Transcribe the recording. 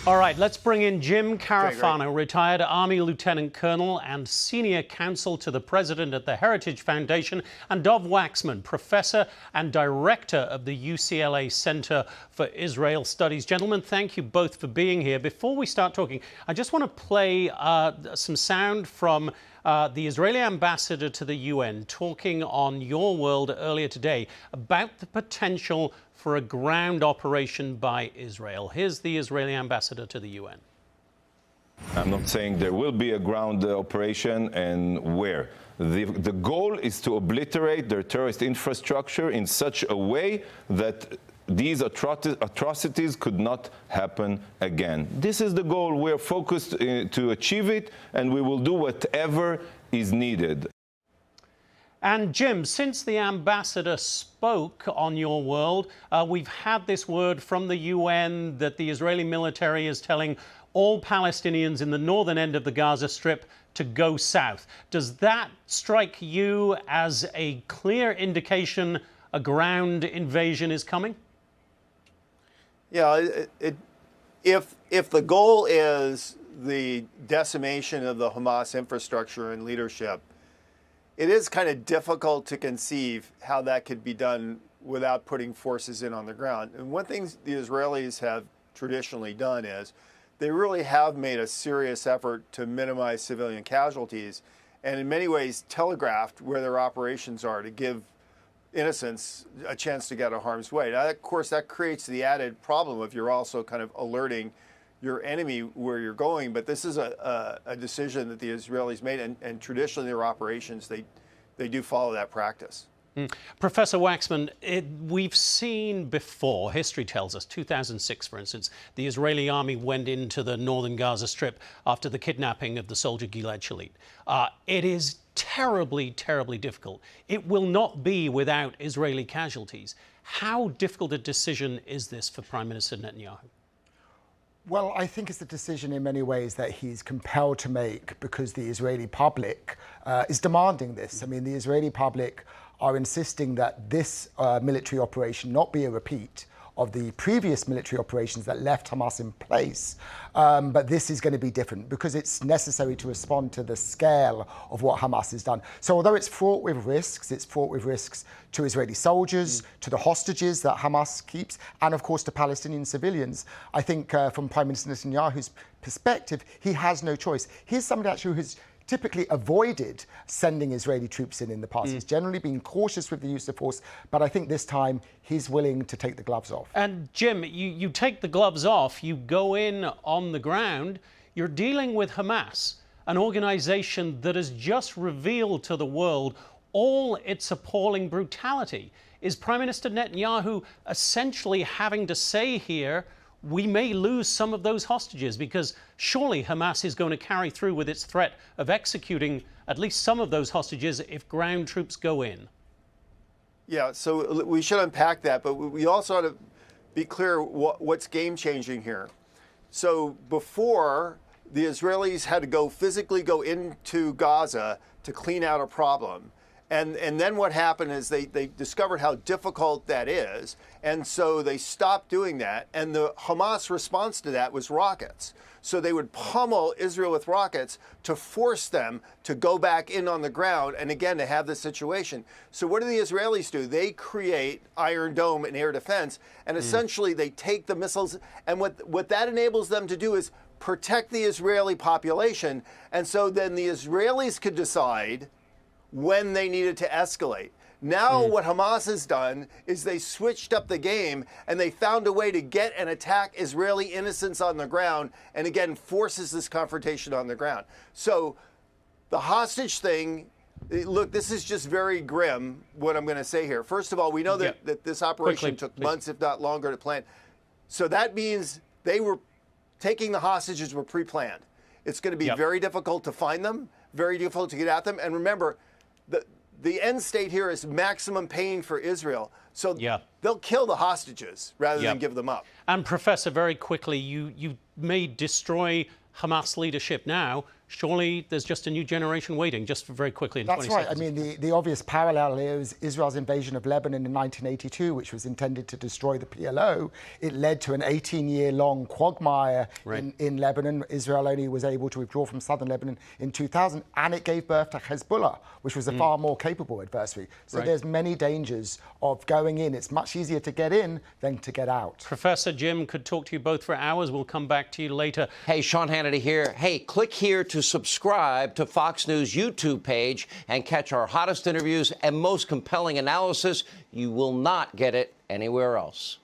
All right, let's bring in Jim Carafano, retired Army Lieutenant Colonel and Senior Counsel to the President at the Heritage Foundation, and Dov Waxman, Professor and Director of the UCLA Center for Israel Studies. Gentlemen, thank you both for being here. Before we start talking, I just want to play some sound from the Israeli ambassador to the UN talking on Your World earlier today about the potential for a ground operation by Israel. Here's the Israeli ambassador to the UN. I'm not saying there will be a ground operation and where. The goal is to obliterate their terrorist infrastructure in such a way that these atrocities could not happen again. This is the goal. We're focused to achieve it, and we will do whatever is needed. And Jim, since the ambassador spoke on Your World, we've had this word from the UN that the Israeli military is telling all Palestinians in the northern end of the Gaza Strip to go south. Does that strike you as a clear indication a ground invasion is coming? Yeah, if the goal is the decimation of the Hamas infrastructure and leadership, it is kind of difficult to conceive how that could be done without putting forces in on the ground. And one thing the Israelis have traditionally done is they really have made a serious effort to minimize civilian casualties and in many ways telegraphed where their operations are to give innocents a chance to get out of harm's way. Now, of course, that creates the added problem of you're also kind of alerting your enemy where you're going, but this is a decision that the Israelis made, and traditionally their operations, they do follow that practice. Professor Waxman, we've seen before, history tells us, 2006, for instance, the Israeli army went into the northern Gaza Strip after the kidnapping of the soldier Gilad Shalit. It is terribly, terribly difficult. It will not be without Israeli casualties. How difficult a decision is this for Prime Minister Netanyahu? Well, I think it's a decision in many ways that he's compelled to make because the Israeli public is demanding this. I mean, the Israeli public are insisting that this military operation not be a repeat of the previous military operations that left Hamas in place. But this is going to be different because it's necessary to respond to the scale of what Hamas has done. So although it's fraught with risks to Israeli soldiers, to the hostages that Hamas keeps, and of course to Palestinian civilians, I think from Prime Minister Netanyahu's perspective, he has no choice. He's somebody actually who has typically avoided sending Israeli troops in the past. He's generally been cautious with the use of force, but I think this time he's willing to take the gloves off. And Jim, you take the gloves off, you go in on the ground, you're dealing with Hamas, an organization that has just revealed to the world all its appalling brutality. Is Prime Minister Netanyahu essentially having to say here, we may lose some of those hostages, because surely Hamas is going to carry through with its threat of executing at least some of those hostages if ground troops go in? Yeah, so we should unpack that, but we also ought to be clear what's game-changing here. So before, the Israelis had to physically go into Gaza to clean out a problem. And then what happened is they discovered how difficult that is, and so they stopped doing that. And the Hamas response to that was rockets. So they would pummel Israel with rockets to force them to go back in on the ground, and again, to have this situation. So what do the Israelis do? They create Iron Dome and air defense, and essentially they take the missiles, and what that enables them to do is protect the Israeli population, and so then the Israelis could decide when they needed to escalate. Now what Hamas has done is they switched up the game, and they found a way to get and attack Israeli innocents on the ground, and again forces this confrontation on the ground. So the hostage thing, look, this is just very grim, what I'm going to say here. First of all, we know that this operation took months, if not longer, to plan. So that means they were taking the hostages were pre-planned. It's going to be very difficult to find them, very difficult to get at them. And remember, the end state here is maximum pain for Israel. So they'll kill the hostages rather than give them up. And Professor, very quickly, you may destroy Hamas leadership now, surely there's just a new generation waiting, just very quickly in 20 That's seconds. right. I mean, the obvious parallel here is Israel's invasion of Lebanon in 1982, which was intended to destroy the PLO. It led to an 18-year-long quagmire in Lebanon. Israel only was able to withdraw from southern Lebanon in 2000, and it gave birth to Hezbollah, which was a far more capable adversary. So there's many dangers of going in. It's much easier to get in than to get out. Professor Jim could talk to you both for hours. We'll come back to you later. Hey, Sean Hannity here. Hey, click here to subscribe to Fox News YouTube page and catch our hottest interviews and most compelling analysis. You will not get it anywhere else.